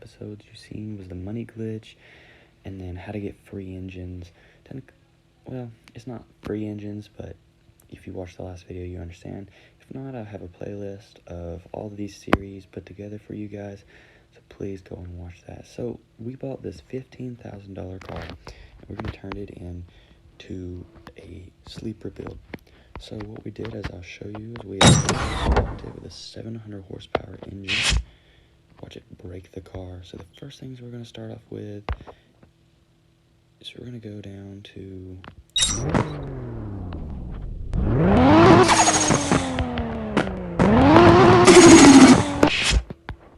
episodes you've seen was the money glitch, and then how to get free engines. Well, it's not free engines, but if you watched the last video, you understand. If not, I have a playlist of all of these series put together for you guys, so please go and watch that. So we bought this $15,000 car, and we're going to turn it into a sleeper build. So what we did, as I'll show you, is we built it with a 700 horsepower engine. Watch it break the car. So the first things we're going to start off with is we're going to go down to...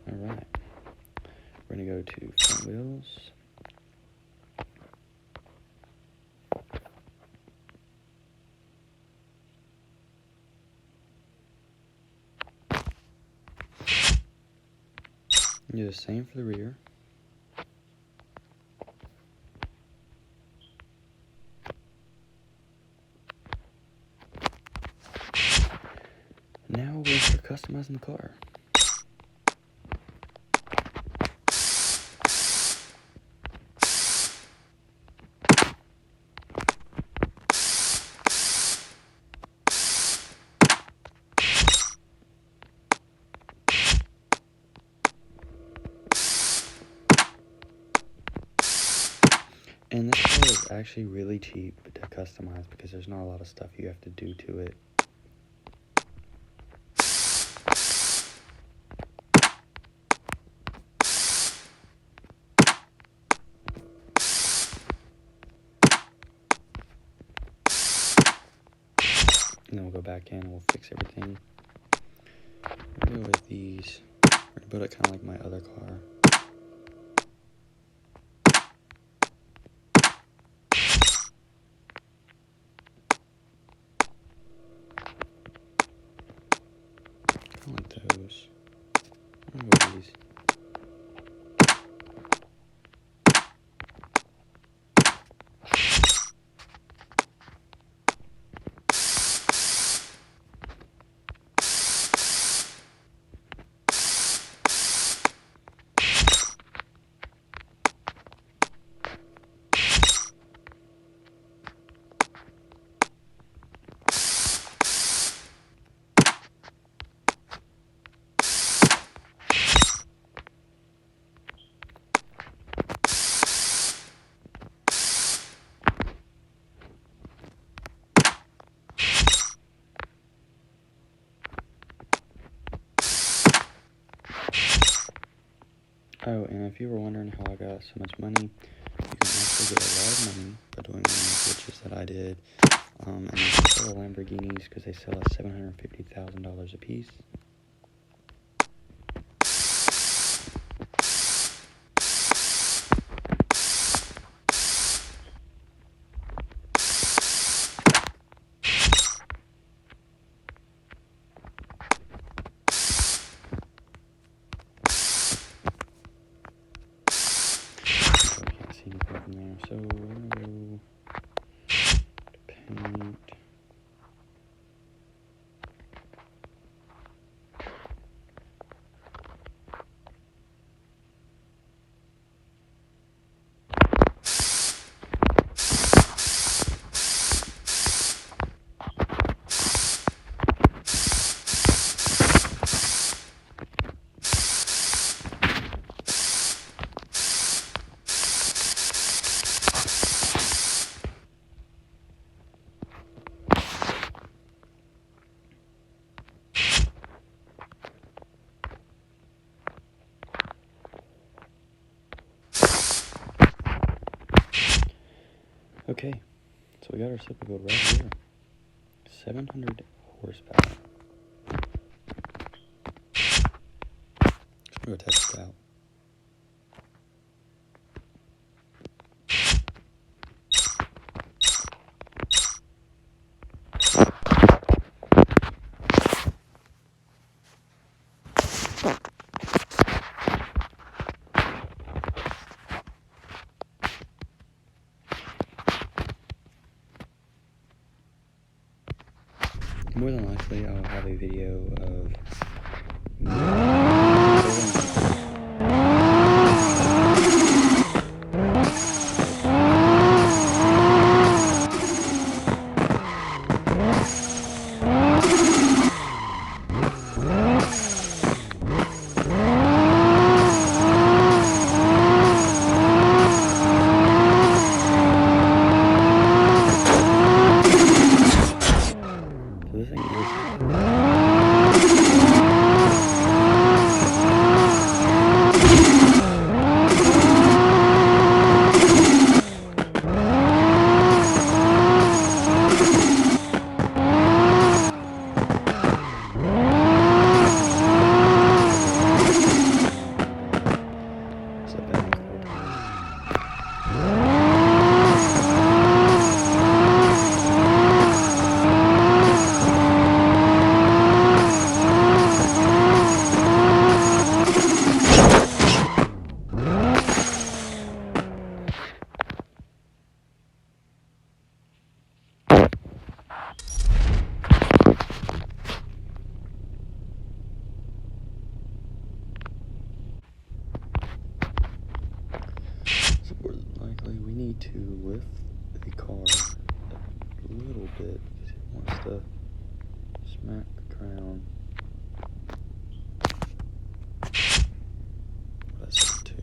Alright. We're going to go to front wheels. Do the same for the rear. Now we'll start customizing the car. And this car is actually really cheap to customize because there's not a lot of stuff you have to do to it. And then we'll go back in and we'll fix everything. We'll go with these. We're going to build it kind of like my other car. Like those. I'm gonna go with these. Oh, and if you were wondering how I got so much money, you can actually get a lot of money by doing one of the glitches that I did. And you can sell Lamborghinis because they sell at $750,000 a piece. From there, so we're gonna go to paint. Okay, so we got our slipper build right here. 700 horsepower. Let's go test it out. More than likely, I'll have a video of me to lift the car a little bit because it wants to smack the ground. That's 2.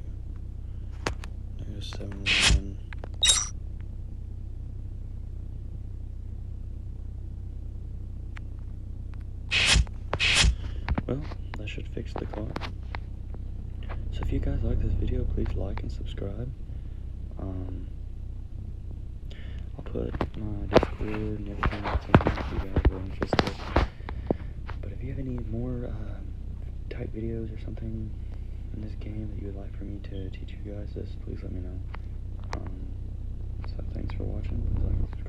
-7.1. Well, that should fix the car. So if you guys like this video, please like and subscribe. I'll put my Discord and everything else in there if you guys are interested. But if you have any more type videos or something in this game that you would like for me to teach you guys this, please let me know. So thanks for watching. Please like and subscribe.